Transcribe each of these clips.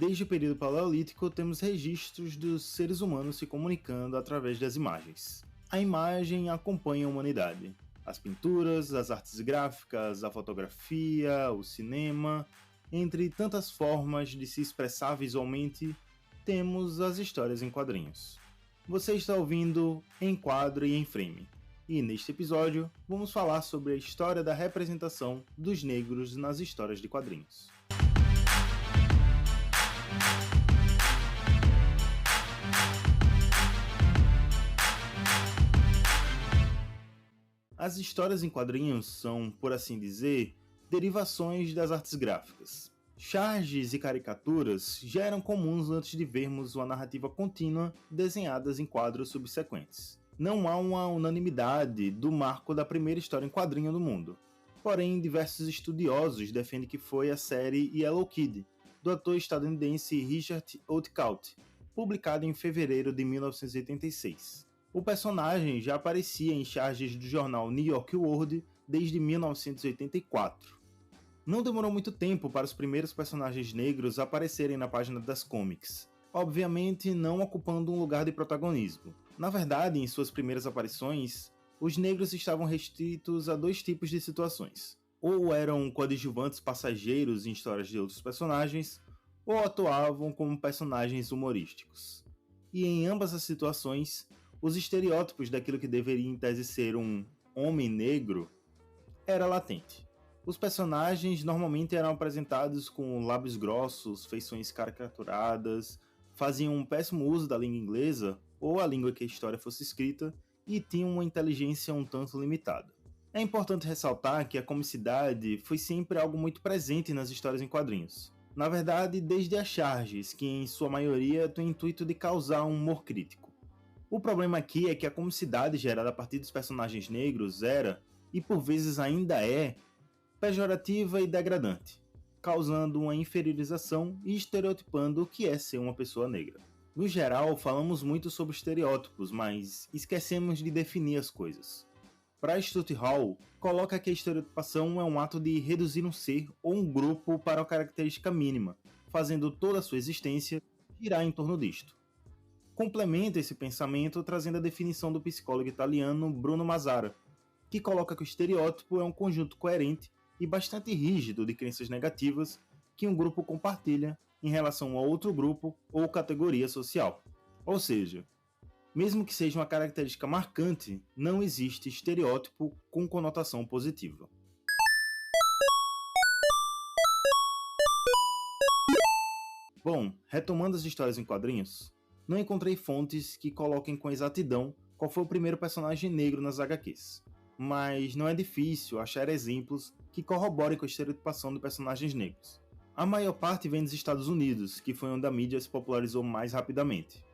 Desde o período paleolítico, temos registros dos seres humanos se comunicando através das imagens. A imagem acompanha a humanidade. As pinturas, as artes gráficas, a fotografia, o cinema, entre tantas formas de se expressar visualmente, temos as histórias em quadrinhos. Você está ouvindo Em Quadro e em Frame, e neste episódio vamos falar sobre a história da representação dos negros nas histórias de quadrinhos. As histórias em quadrinhos são, por assim dizer, derivações das artes gráficas. Charges e caricaturas já eram comuns antes de vermos uma narrativa contínua desenhadas em quadros subsequentes. Não há uma unanimidade do marco da primeira história em quadrinho do mundo. Porém, diversos estudiosos defendem que foi a série Yellow Kid, do ator estadunidense Richard Outcault, publicada em fevereiro de 1986. O personagem já aparecia em charges do jornal New York World desde 1984. Não demorou muito tempo para os primeiros personagens negros aparecerem na página das comics, obviamente não ocupando um lugar de protagonismo. Na verdade, em suas primeiras aparições, os negros estavam restritos a dois tipos de situações. Ou eram coadjuvantes passageiros em histórias de outros personagens, ou atuavam como personagens humorísticos. E em ambas as situações, os estereótipos daquilo que deveria em tese ser um homem negro era latente. Os personagens normalmente eram apresentados com lábios grossos, feições caricaturadas, faziam um péssimo uso da língua inglesa ou a língua que a história fosse escrita e tinham uma inteligência um tanto limitada. É importante ressaltar que a comicidade foi sempre algo muito presente nas histórias em quadrinhos. Na verdade, desde as charges, que em sua maioria têm o intuito de causar um humor crítico. O problema aqui é que a comicidade gerada a partir dos personagens negros era, e por vezes ainda é, pejorativa e degradante, causando uma inferiorização e estereotipando o que é ser uma pessoa negra. No geral, falamos muito sobre estereótipos, mas esquecemos de definir as coisas. Para Stuart Hall, coloca que a estereotipação é um ato de reduzir um ser ou um grupo para uma característica mínima, fazendo toda a sua existência girar em torno disto. Complementa esse pensamento trazendo a definição do psicólogo italiano Bruno Mazzara, que coloca que o estereótipo é um conjunto coerente e bastante rígido de crenças negativas que um grupo compartilha em relação a outro grupo ou categoria social. Ou seja, mesmo que seja uma característica marcante, não existe estereótipo com conotação positiva. Bom, retomando as histórias em quadrinhos, não encontrei fontes que coloquem com exatidão qual foi o primeiro personagem negro nas HQs, mas não é difícil achar exemplos que corroborem com a estereotipação de personagens negros. A maior parte vem dos Estados Unidos, que foi onde a mídia se popularizou mais rapidamente.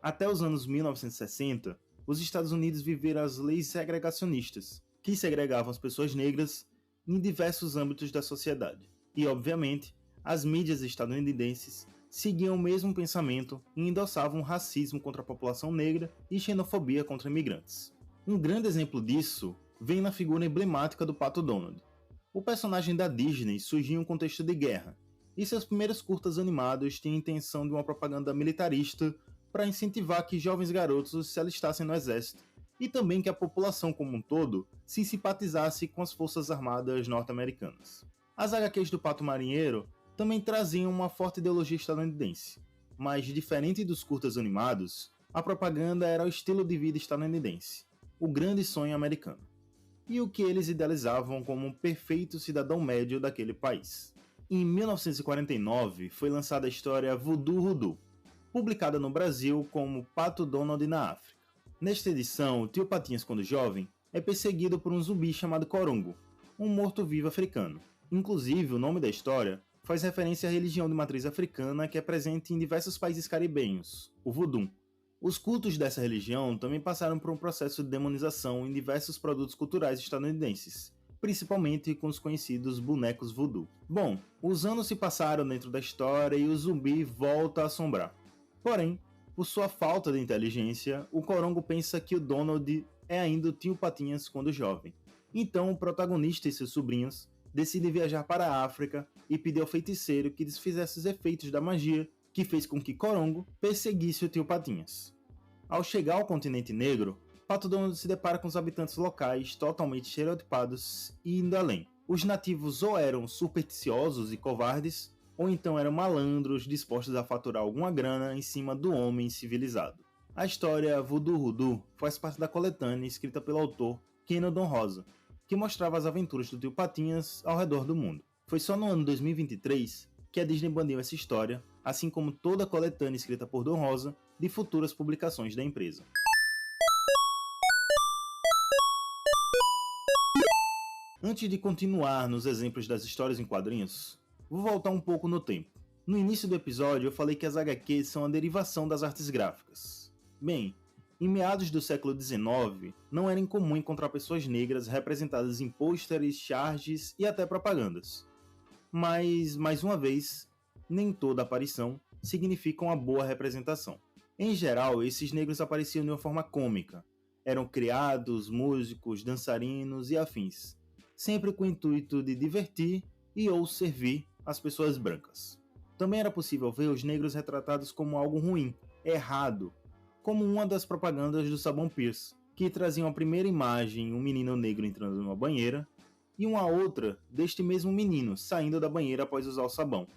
Até os anos 1960, os Estados Unidos viveram as leis segregacionistas, que segregavam as pessoas negras em diversos âmbitos da sociedade. E, obviamente, as mídias estadunidenses seguiam o mesmo pensamento e endossavam racismo contra a população negra e xenofobia contra imigrantes. Um grande exemplo disso vem na figura emblemática do Pato Donald. O personagem da Disney surgiu em um contexto de guerra, e seus primeiros curtas animados tinham a intenção de uma propaganda militarista para incentivar que jovens garotos se alistassem no exército, e também que a população como um todo se simpatizasse com as forças armadas norte-americanas. As HQs do Pato Marinheiro também traziam uma forte ideologia estadunidense, mas diferente dos curtas animados, a propaganda era o estilo de vida estadunidense, o grande sonho americano, e o que eles idealizavam como um perfeito cidadão médio daquele país. Em 1949 foi lançada a história Voodoo Hoodoo, publicada no Brasil como Pato Donald na África. Nesta edição, o Tio Patinhas, quando jovem, é perseguido por um zumbi chamado Corongo, um morto-vivo africano. Inclusive, o nome da história faz referência à religião de matriz africana que é presente em diversos países caribenhos, o Voodoo. Os cultos dessa religião também passaram por um processo de demonização em diversos produtos culturais estadunidenses, principalmente com os conhecidos bonecos voodoo. Bom, os anos se passaram dentro da história e o zumbi volta a assombrar. Porém, por sua falta de inteligência, o Corongo pensa que o Donald é ainda o Tio Patinhas quando jovem. Então o protagonista e seus sobrinhos decide viajar para a África e pedir ao feiticeiro que desfizesse os efeitos da magia que fez com que Corongo perseguisse o tio Patinhas. Ao chegar ao continente negro, Pato Donald se depara com os habitantes locais totalmente estereotipados e indo além. Os nativos ou eram supersticiosos e covardes, ou então eram malandros dispostos a faturar alguma grana em cima do homem civilizado. A história Voodoo Hoodoo faz parte da coletânea escrita pelo autor Keno Don Rosa, que mostrava as aventuras do tio Patinhas ao redor do mundo. Foi só no ano 2023 que a Disney baniu essa história, assim como toda a coletânea escrita por Don Rosa de futuras publicações da empresa. Antes de continuar nos exemplos das histórias em quadrinhos, vou voltar um pouco no tempo. No início do episódio eu falei que as HQs são a derivação das artes gráficas. Bem, em meados do século XIX, não era incomum encontrar pessoas negras representadas em pôsteres, charges e até propagandas. Mas, mais uma vez, nem toda aparição significa uma boa representação. Em geral, esses negros apareciam de uma forma cômica. Eram criados, músicos, dançarinos e afins, sempre com o intuito de divertir e ou servir as pessoas brancas. Também era possível ver os negros retratados como algo ruim, errado, como uma das propagandas do sabão Pierce, que traziam a primeira imagem um menino negro entrando numa banheira e uma outra deste mesmo menino saindo da banheira após usar o sabão.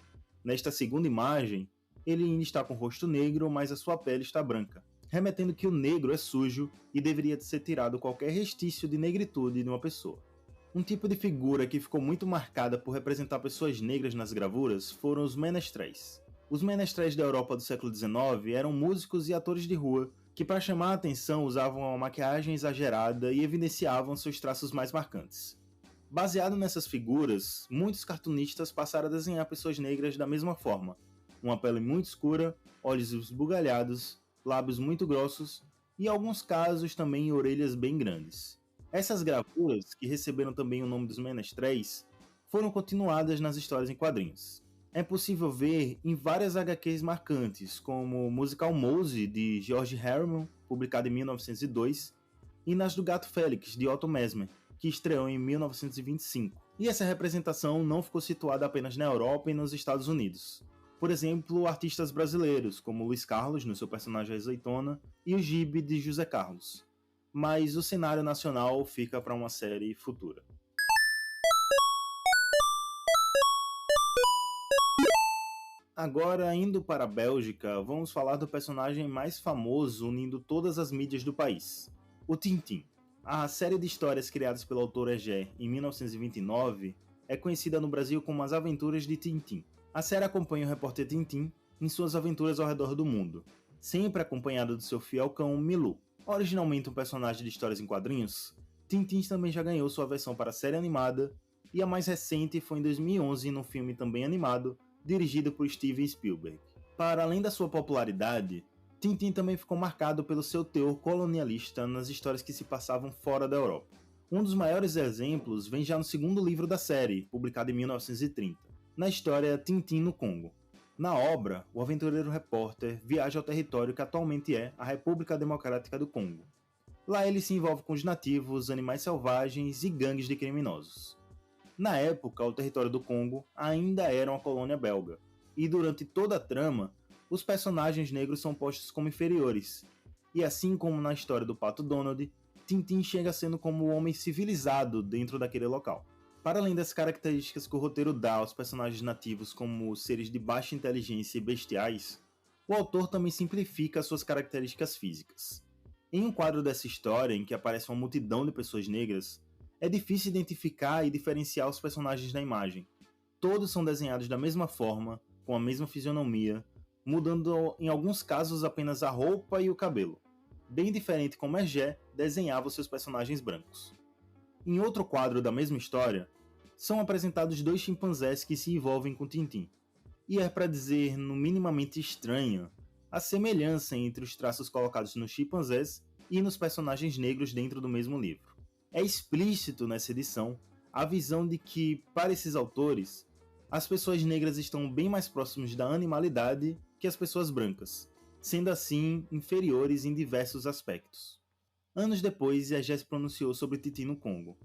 Nesta segunda imagem, ele ainda está com o rosto negro, mas a sua pele está branca, remetendo que o negro é sujo e deveria ser tirado qualquer restício de negritude de uma pessoa. Um tipo de figura que ficou muito marcada por representar pessoas negras nas gravuras foram os menestréis. Os menestréis da Europa do século XIX eram músicos e atores de rua que, para chamar a atenção, usavam uma maquiagem exagerada e evidenciavam seus traços mais marcantes. Baseado nessas figuras, muitos cartunistas passaram a desenhar pessoas negras da mesma forma: uma pele muito escura, olhos esbugalhados, lábios muito grossos e, em alguns casos, também orelhas bem grandes. Essas gravuras, que receberam também o nome dos menestréis, foram continuadas nas histórias em quadrinhos. É possível ver em várias HQs marcantes, como o musical Mose, de George Herriman, publicado em 1902, e nas do Gato Félix, de Otto Mesmer, que estreou em 1925. E essa representação não ficou situada apenas na Europa e nos Estados Unidos. Por exemplo, artistas brasileiros, como Luiz Carlos, no seu personagem Azeitona, e o Gibe, de José Carlos. Mas o cenário nacional fica para uma série futura. Agora, indo para a Bélgica, vamos falar do personagem mais famoso unindo todas as mídias do país, o Tintin. A série de histórias criadas pelo autor Hergé em 1929 é conhecida no Brasil como As Aventuras de Tintin. A série acompanha o repórter Tintin em suas aventuras ao redor do mundo, sempre acompanhado do seu fiel cão Milou. Originalmente um personagem de histórias em quadrinhos, Tintin também já ganhou sua versão para a série animada, e a mais recente foi em 2011 num filme também animado, dirigido por Steven Spielberg. Para além da sua popularidade, Tintin também ficou marcado pelo seu teor colonialista nas histórias que se passavam fora da Europa. Um dos maiores exemplos vem já no segundo livro da série, publicado em 1930, na história Tintin no Congo. Na obra, o aventureiro repórter viaja ao território que atualmente é a República Democrática do Congo. Lá ele se envolve com os nativos, animais selvagens e gangues de criminosos. Na época, o território do Congo ainda era uma colônia belga, e durante toda a trama, os personagens negros são postos como inferiores, e assim como na história do Pato Donald, Tintin chega sendo como o homem civilizado dentro daquele local. Para além das características que o roteiro dá aos personagens nativos como seres de baixa inteligência e bestiais, o autor também simplifica suas características físicas. Em um quadro dessa história, em que aparece uma multidão de pessoas negras, é difícil identificar e diferenciar os personagens da imagem. Todos são desenhados da mesma forma, com a mesma fisionomia, mudando em alguns casos apenas a roupa e o cabelo, bem diferente como Hergé desenhava os seus personagens brancos. Em outro quadro da mesma história, são apresentados dois chimpanzés que se envolvem com Tintin, e é para dizer, no minimamente estranha, a semelhança entre os traços colocados nos chimpanzés e nos personagens negros dentro do mesmo livro. É explícito nessa edição a visão de que, para esses autores, as pessoas negras estão bem mais próximas da animalidade que as pessoas brancas, sendo assim inferiores em diversos aspectos. Anos depois, Hergé se pronunciou sobre Tintin no Congo.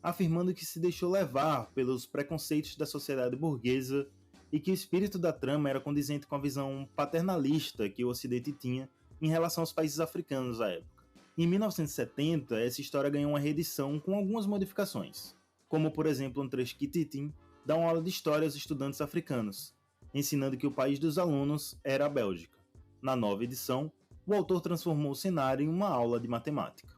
afirmando que se deixou levar pelos preconceitos da sociedade burguesa e que o espírito da trama era condizente com a visão paternalista que o Ocidente tinha em relação aos países africanos à época. Em 1970, essa história ganhou uma reedição com algumas modificações, como por exemplo um trecho que Titin dá uma aula de história aos estudantes africanos, ensinando que o país dos alunos era a Bélgica. Na nova edição, o autor transformou o cenário em uma aula de matemática.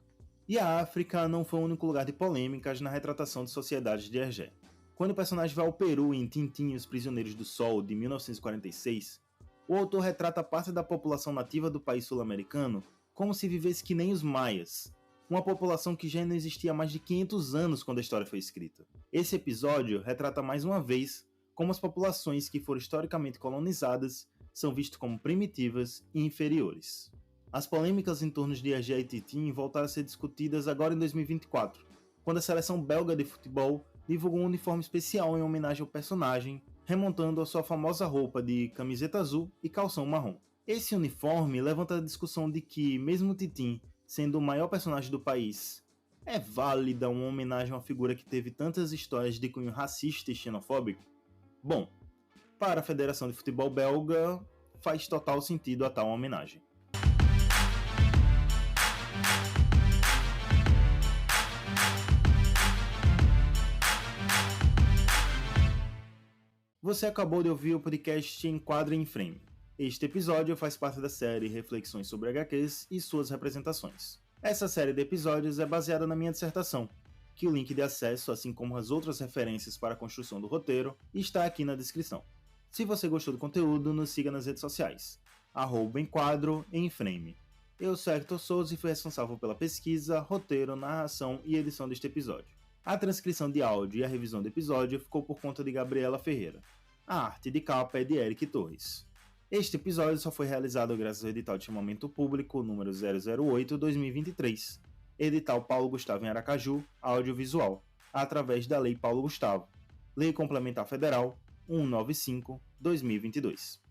E a África não foi o único lugar de polêmicas na retratação de sociedades de Hergé. Quando o personagem vai ao Peru em Tintin e os Prisioneiros do Sol, de 1946, o autor retrata parte da população nativa do país sul-americano como se vivesse que nem os maias, uma população que já não existia há mais de 500 anos quando a história foi escrita. Esse episódio retrata mais uma vez como as populações que foram historicamente colonizadas são vistas como primitivas e inferiores. As polêmicas em torno de Hergé e Titin voltaram a ser discutidas agora em 2024, quando a seleção belga de futebol divulgou um uniforme especial em homenagem ao personagem, remontando a sua famosa roupa de camiseta azul e calção marrom. Esse uniforme levanta a discussão de que, mesmo Titin sendo o maior personagem do país, é válida uma homenagem a uma figura que teve tantas histórias de cunho racista e xenofóbico? Bom, para a Federação de Futebol Belga, faz total sentido a tal homenagem. Você acabou de ouvir o podcast Enquadro em Frame. Este episódio faz parte da série Reflexões sobre HQs e suas representações. Essa série de episódios é baseada na minha dissertação, que o link de acesso, assim como as outras referências para a construção do roteiro, está aqui na descrição. Se você gostou do conteúdo, nos siga nas redes sociais, @enquadro em frame. Eu sou Hector Souza e fui responsável pela pesquisa, roteiro, narração e edição deste episódio. A transcrição de áudio e a revisão do episódio ficou por conta de Gabriela Ferreira. A arte de capa é de Eric Torres. Este episódio só foi realizado graças ao edital de chamamento público número 008/2023, edital Paulo Gustavo em Aracaju, audiovisual, através da Lei Paulo Gustavo, Lei Complementar Federal 195/2022.